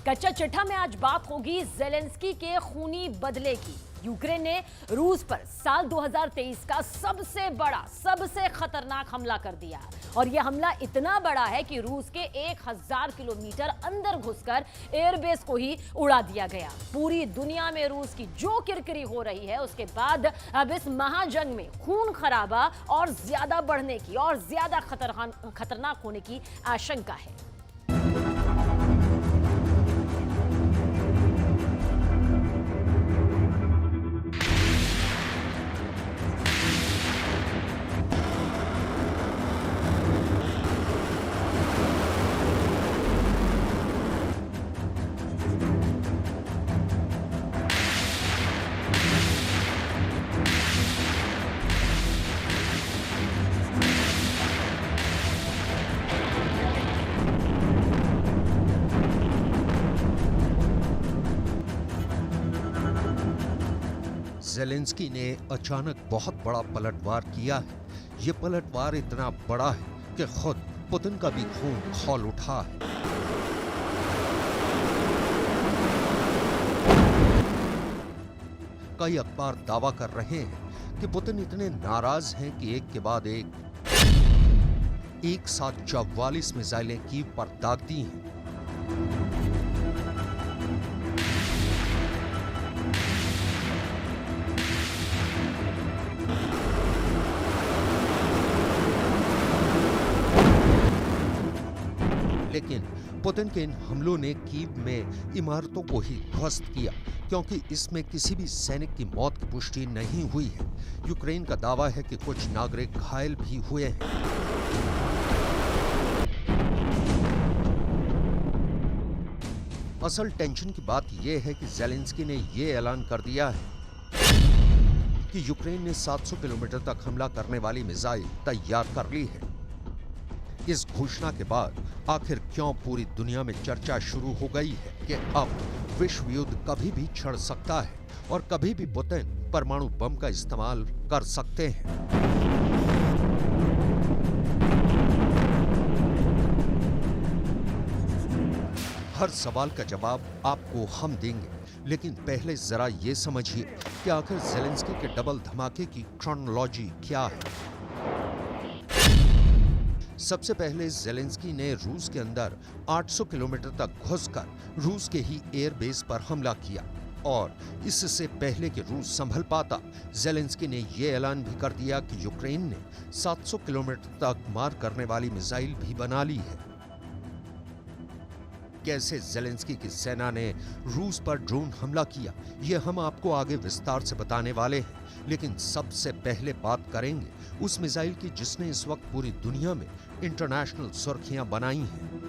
कच्चा चिट्ठा में आज बात होगी ज़ेलेंस्की के खूनी बदले की। यूक्रेन ने रूस पर साल 2023 का सबसे बड़ा, सबसे खतरनाक हमला कर दिया और यह हमला इतना बड़ा है कि रूस के 1000 किलोमीटर अंदर घुसकर एयरबेस को ही उड़ा दिया गया। पूरी दुनिया में रूस की जो किरकिरी हो रही है, उसके बाद अब इस महाजंग में खून खराबा और ज्यादा बढ़ने की और ज्यादा खतरनाक होने की आशंका है। ज़ेलेंस्की ने अचानक बहुत बड़ा पलटवार किया है। ये पलटवार इतना बड़ा है कि खुद पुतिन का भी खून खौल उठा है। कई अखबार दावा कर रहे हैं कि पुतिन इतने नाराज हैं कि एक के बाद एक साथ 44 मिसाइलें कीव पर दाग दी हैं। लेकिन पुतिन के इन हमलों ने कीव में इमारतों को ही ध्वस्त किया, क्योंकि इसमें किसी भी सैनिक की मौत की पुष्टि नहीं हुई है। यूक्रेन का दावा है कि कुछ नागरिक घायल भी हुए हैं। असल टेंशन की बात यह है कि ज़ेलेंस्की ने यह ऐलान कर दिया है कि यूक्रेन ने 700 किलोमीटर तक हमला करने वाली मिसाइल तैयार कर ली है। इस घोषणा के बाद आखिर क्यों पूरी दुनिया में चर्चा शुरू हो गई है कि अब विश्व युद्ध कभी भी छिड़ सकता है और कभी भी पुतिन परमाणु बम का इस्तेमाल कर सकते हैं। हर सवाल का जवाब आपको हम देंगे, लेकिन पहले जरा ये समझिए कि आखिर ज़ेलेंस्की के डबल धमाके की क्रोनोलॉजी क्या है। सबसे पहले ज़ेलेंस्की ने रूस के अंदर 800 किलोमीटर तक घुसकर रूस के ही एयरबेस पर हमला किया और इससे पहले कि रूस संभल पाता, ज़ेलेंस्की ने यह ऐलान भी कर दिया कि यूक्रेन ने 700 किलोमीटर तक मार करने वाली मिसाइल भी बना ली है। कैसे ज़ेलेंस्की की सेना ने रूस पर ड्रोन हमला किया, यह हम आपको आगे विस्तार से बताने वाले हैं, लेकिन सबसे पहले बात करेंगे उस मिसाइल की जिसने इस वक्त पूरी दुनिया में इंटरनेशनल सुर्खियां बनाई हैं।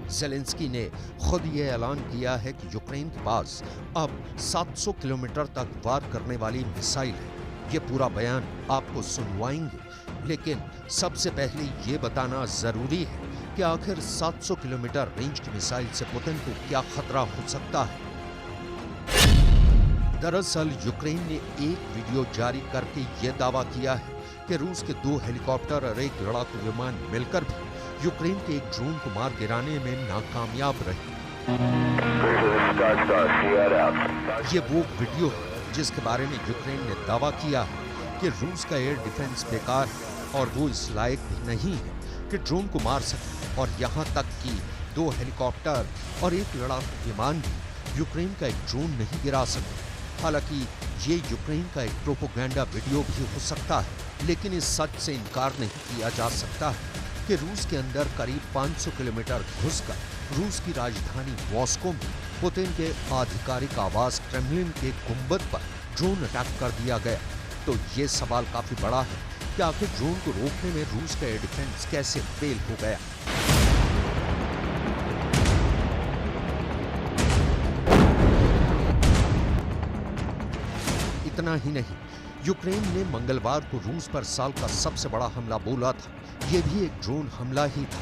ज़ेलेंस्की ने खुद ये ऐलान किया है कि यूक्रेन के पास अब 700 किलोमीटर तक वार करने वाली मिसाइल है। ये पूरा बयान आपको सुनवाएंगे, लेकिन सबसे पहले ये बताना जरूरी है कि आखिर 700 किलोमीटर रेंज की मिसाइल से पुतिन को क्या खतरा हो सकता है। दरअसल यूक्रेन ने एक वीडियो जारी करके यह दावा किया है कि रूस के 2 हेलीकॉप्टर और एक लड़ाकू विमान मिलकर भी यूक्रेन के एक ड्रोन को मार गिराने में नाकामयाब रहे। ये वो वीडियो है जिसके बारे में यूक्रेन ने दावा किया है कि रूस का एयर डिफेंस बेकार है और वो इस लायक भी नहीं है कि ड्रोन को मार सके, और यहाँ तक कि 2 हेलीकॉप्टर और एक लड़ाकू विमान भी यूक्रेन का एक ड्रोन नहीं गिरा सके। हालांकि ये यूक्रेन का एक प्रोपोगेंडा वीडियो भी हो सकता है, लेकिन इस सच से इनकार नहीं किया जा सकता है कि रूस के अंदर करीब 500 किलोमीटर घुसकर रूस की राजधानी मॉस्को में पुतिन के आधिकारिक आवास क्रेमलिन के गुंबद पर ड्रोन अटैक कर दिया गया। तो ये सवाल काफी बड़ा है कि आखिर ड्रोन को रोकने में रूस का एयर डिफेंस कैसे फेल हो गया। इतना ही नहीं, यूक्रेन ने मंगलवार को रूस पर साल का सबसे बड़ा हमला बोला था। यह भी एक ड्रोन हमला ही था।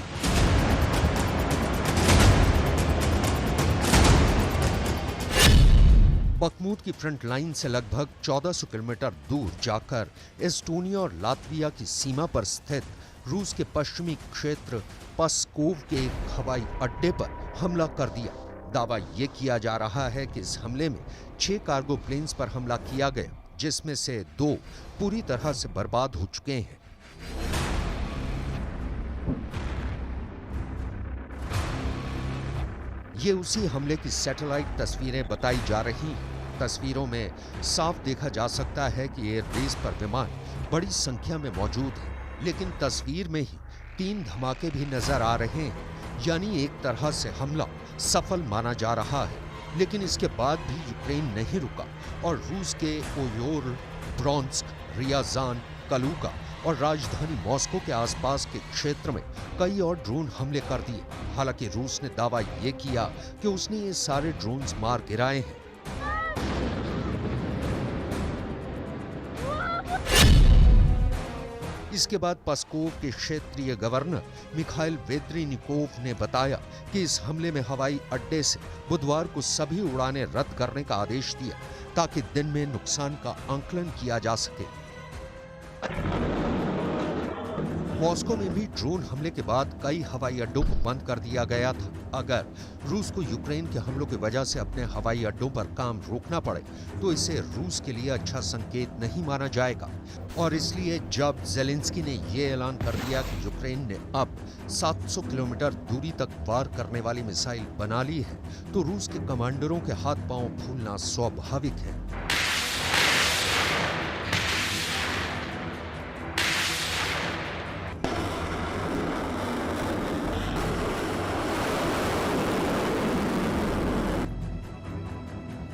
बखमूत की फ्रंट लाइन से लगभग 1400 किलोमीटर दूर जाकर एस्टोनिया और लातविया की सीमा पर स्थित रूस के पश्चिमी क्षेत्र पस्कोव के एक हवाई अड्डे पर हमला कर दिया। दावा यह किया जा रहा है कि इस हमले में 6 कार्गो प्लेन्स पर हमला किया गया, जिसमें से 2 पूरी तरह से बर्बाद हो चुके हैं। ये उसी हमले की सैटेलाइट तस्वीरें बताई जा रही हैं। तस्वीरों में साफ देखा जा सकता है कि एयरबेस पर विमान बड़ी संख्या में मौजूद है, लेकिन तस्वीर में ही 3 धमाके भी नजर आ रहे हैं। यानी एक तरह से हमला सफल माना जा रहा है, लेकिन इसके बाद भी यूक्रेन नहीं रुका और रूस के ओयोर, ब्रोंस्क, रियाजान, कलूका और राजधानी मॉस्को के आसपास के क्षेत्र में कई और ड्रोन हमले कर दिए। हालांकि रूस ने दावा यह किया कि उसने ये सारे ड्रोन्स मार गिराए हैं। इसके बाद पस्कोव के क्षेत्रीय गवर्नर मिखाइल वेद्रिनिकोव ने बताया कि इस हमले में हवाई अड्डे से बुधवार को सभी उड़ानें रद्द करने का आदेश दिया, ताकि दिन में नुकसान का आंकलन किया जा सके। मॉस्को में भी ड्रोन हमले के बाद कई हवाई अड्डों को बंद कर दिया गया था। अगर रूस को यूक्रेन के हमलों की वजह से अपने हवाई अड्डों पर काम रोकना पड़े तो इसे रूस के लिए अच्छा संकेत नहीं माना जाएगा। और इसलिए जब ज़ेलेंस्की ने ये ऐलान कर दिया कि यूक्रेन ने अब 700 किलोमीटर दूरी तक वार करने वाली मिसाइल बना ली है, तो रूस के कमांडरों के हाथ पांव फूलना स्वाभाविक है।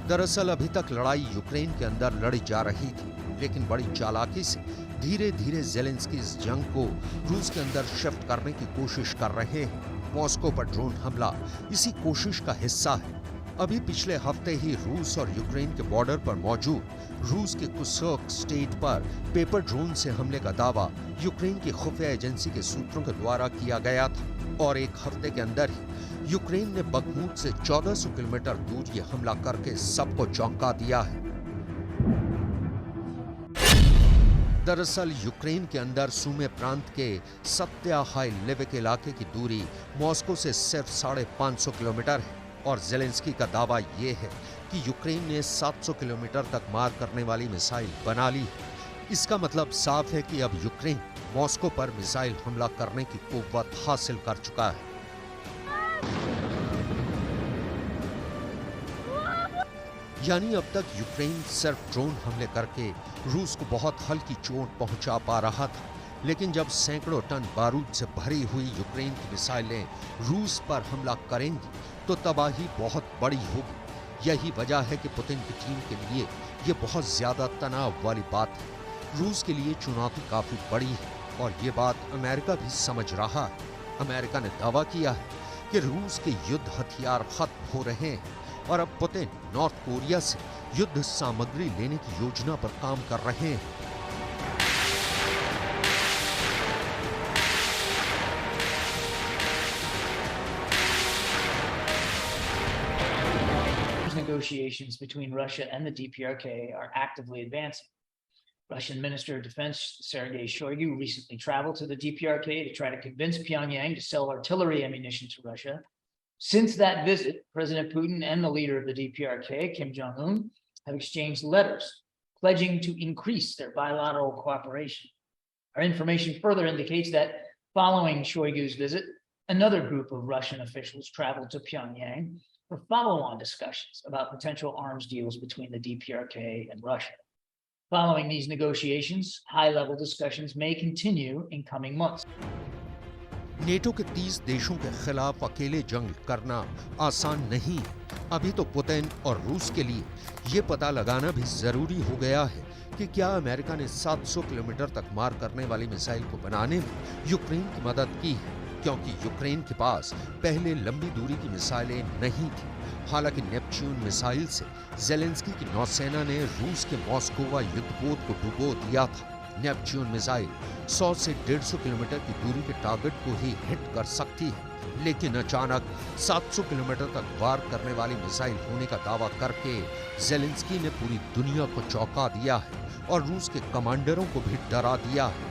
दरअसल अभी तक लड़ाई यूक्रेन के अंदर लड़ी जा रही थी, लेकिन बड़ी चालाकी से धीरे धीरे ज़ेलेंस्की इस जंग को रूस के अंदर शिफ्ट करने की कोशिश कर रहे हैं। मॉस्को पर ड्रोन हमला इसी कोशिश का हिस्सा है। अभी पिछले हफ्ते ही रूस और यूक्रेन के बॉर्डर पर मौजूद रूस के कुर्स्क स्टेट पर पेपर ड्रोन से हमले का दावा यूक्रेन की खुफिया एजेंसी के सूत्रों के द्वारा किया गया था, और एक हफ्ते के अंदर ही यूक्रेन ने बखमूत से 1400 किलोमीटर दूर ये हमला करके सबको चौंका दिया है। दरअसल यूक्रेन के अंदर सूमे प्रांत के सत्या हाइलेविक इलाके की दूरी मॉस्को से सिर्फ 550 किलोमीटर है, और ज़ेलेंस्की का दावा ये है कि यूक्रेन ने 700 किलोमीटर तक मार करने वाली मिसाइल बना ली है। इसका मतलब साफ है कि अब यूक्रेन मॉस्को पर मिसाइल हमला करने की कुव्वत हासिल कर चुका है। यानी अब तक यूक्रेन सिर्फ ड्रोन हमले करके रूस को बहुत हल्की चोट पहुंचा पा रहा था, लेकिन जब सैकड़ों टन बारूद से भरी हुई यूक्रेन की मिसाइलें रूस पर हमला करेंगी तो तबाही बहुत बड़ी होगी। यही वजह है कि पुतिन की टीम के लिए ये बहुत ज्यादा तनाव वाली बात है। रूस के लिए चुनौती काफी बड़ी है, और ये बात अमेरिका भी समझ रहा है। अमेरिका ने दावा किया है कि रूस के युद्ध हथियार खत्म हो रहे हैं, और अब पुतिन नॉर्थ कोरिया से युद्ध सामग्री लेने की योजना पर काम कर रहे हैं। Negotiations between Russia and the DPRK are actively advancing. Russian Minister of Defense Sergei Shoigu recently traveled to the DPRK to try to convince Pyongyang to sell artillery ammunition to Russia. Since that visit, President Putin and the leader of the DPRK, Kim Jong-un, have exchanged letters pledging to increase their bilateral cooperation. Our information further indicates that following Shoigu's visit, another group of Russian officials traveled to Pyongyang for follow-on discussions about potential arms deals between the DPRK and Russia. Following these negotiations, high-level discussions may continue in coming months. NATO के 30 देशों के खिलाफ अकेले जंग करना आसान नहीं है। अभी तो पुतिन और रूस के लिए ये पता लगाना भी जरूरी हो गया है कि क्या अमेरिका ने 700 किलोमीटर तक मार करने वाली मिसाइल को बनाने में यूक्रेन की मदद की है, क्योंकि यूक्रेन के पास पहले लंबी दूरी की मिसाइलें नहीं थी। हालांकि नेपच्यून मिसाइल से ज़ेलेंस्की की नौसेना ने रूस के मॉस्कोवा युद्धपोत को डुबो दिया था। नेपच्यून मिसाइल 100 से 150 किलोमीटर की दूरी के टारगेट को ही हिट कर सकती है, लेकिन अचानक 700 किलोमीटर तक वार करने वाली मिसाइल होने का दावा करके जेलेंस्की ने पूरी दुनिया को चौंका दिया है और रूस के कमांडरों को भी डरा दिया है।